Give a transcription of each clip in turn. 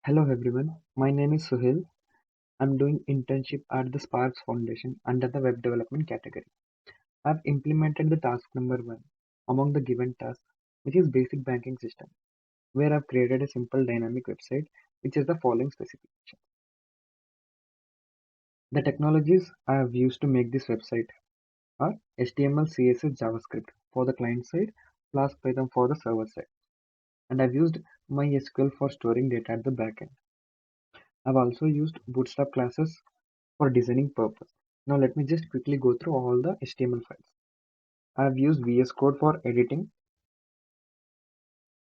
Hello everyone, my name is Suhail. I'm doing internship at the Sparks Foundation under the web development category. I've implemented the task number one among the given tasks, which is basic banking system, where I've created a simple dynamic website, which is the following specification. The technologies I have used to make this website are HTML, CSS, JavaScript for the client side, Flask Python for the server side, and I've used MySQL for storing data at the backend. I've also used Bootstrap classes for designing purpose. Now let me just quickly go through all the HTML files. I've used VS Code for editing.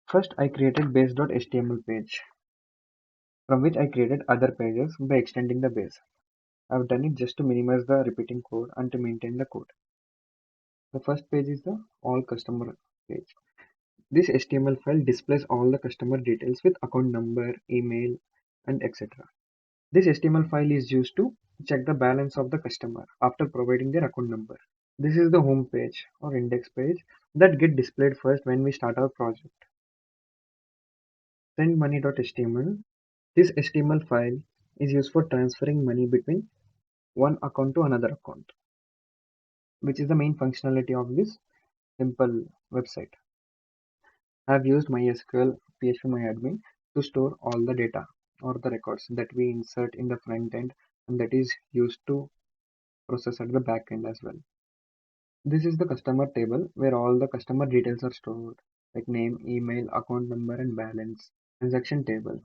First, I created base.html page, from which I created other pages by extending the base. I've done it just to minimize the repeating code and to maintain the code. The first page is the all customer page. This HTML file displays all the customer details with account number, email, and etc. This HTML file is used to check the balance of the customer after providing their account number. This is the home page or index page that get displayed first when we start our project. Send money.html. This HTML file is used for transferring money between one account to another account, which is the main functionality of this simple website. I have used MySQL PHPMyAdmin to store all the data or the records that we insert in the front end and that is used to process at the back end as well. This is the customer table where all the customer details are stored, like name, email, account number, and balance. Transaction table.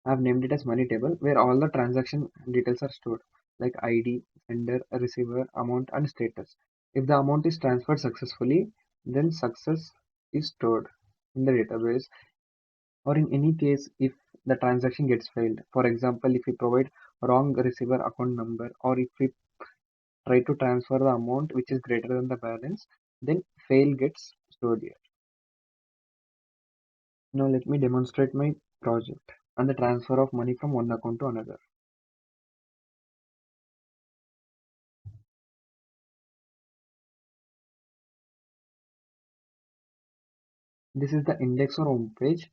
I have named it as money table where all the transaction details are stored, like ID, sender, receiver, amount, and status. If the amount is transferred successfully, then success is stored in the database, or in any case, if the transaction gets failed. For example, if we provide wrong receiver account number, or if we try to transfer the amount which is greater than the balance, then fail gets stored here. Now let me demonstrate my project and the transfer of money from one account to another. This is the index or home page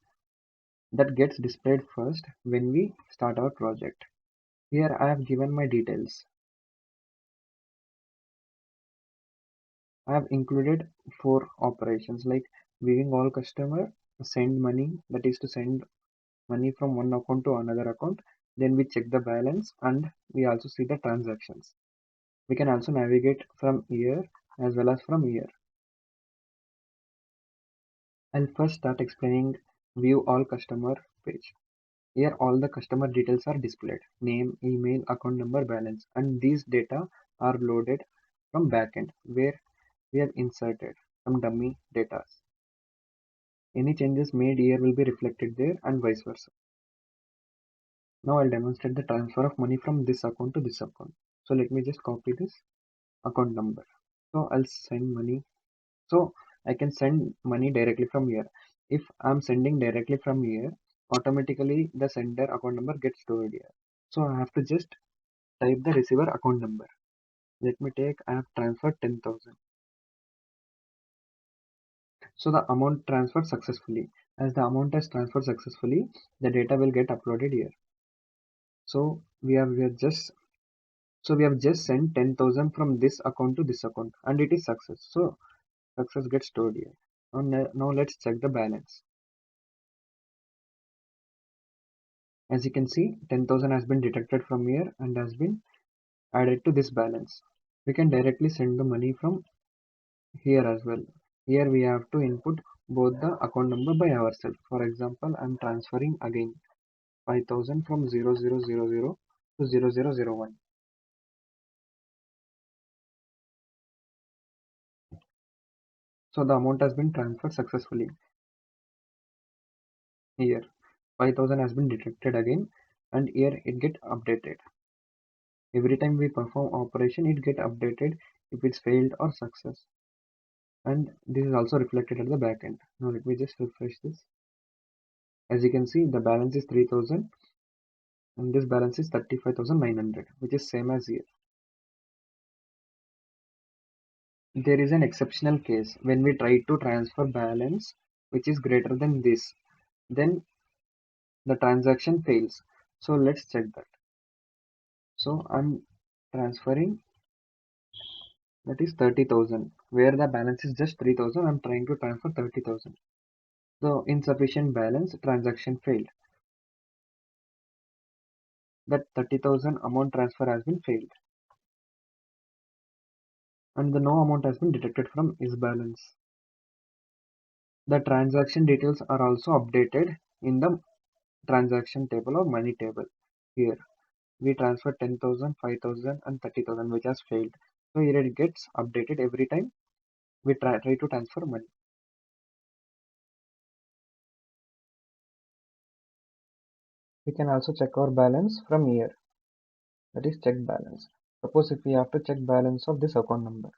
that gets displayed first when we start our project. Here I have given my details. I have included four operations like viewing all customer, send money, that is to send money from one account to another account. Then we check the balance and we also see the transactions. We can also navigate from here as well as from here. I'll first start explaining view all customer page. Here all the customer details are displayed, name, email, account number, balance, and these data are loaded from backend where we have inserted some dummy data. Any changes made here will be reflected there and vice versa. Now I'll demonstrate the transfer of money from this account to this account. So let me just copy this account number. So I'll send money. So I can send money directly from here. If I'm sending directly from here, automatically the sender account number gets stored here. So I have to just type the receiver account number. Let me take, I have transferred 10,000. So the amount transferred successfully. As the amount has transferred successfully, the data will get uploaded here. So we have just sent 10,000 from this account to this account and it is success. So success gets stored here. Now let's check the balance. As you can see, 10,000 has been detected from here and has been added to this balance. We can directly send the money from here as well. Here we have to input both the account number by ourselves. For example, I'm transferring again 5,000 from 0000 to 0001. So the amount has been transferred successfully. Here 5,000 has been detected again and here it get updated. Every time we perform operation it get updated if it's failed or success. And this is also reflected at the back end. Now let me just refresh this. As you can see, the balance is 3,000 and this balance is 35,900, which is same as here. There is an exceptional case when we try to transfer balance which is greater than this. Then the transaction fails. So let's check that. So I'm transferring, that is 30,000, where the balance is just 3,000. I'm trying to transfer 30,000. So insufficient balance, transaction failed. That 30,000 amount transfer has been failed, and the no amount has been detected from is balance. The transaction details are also updated in the transaction table or money table. Here we transfer 10,000, 5,000 and 30,000, which has failed. So here it gets updated every time we try to transfer money. We can also check our balance from here, that is check balance. Suppose if we have to check balance of this account number,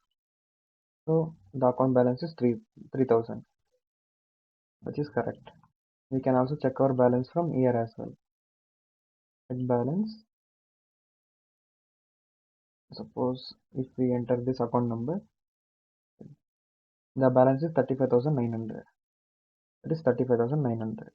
so the account balance is 3,000, which is correct. We can also check our balance from here as well. Check balance. Suppose if we enter this account number, the balance is 35,900. It is 35,900.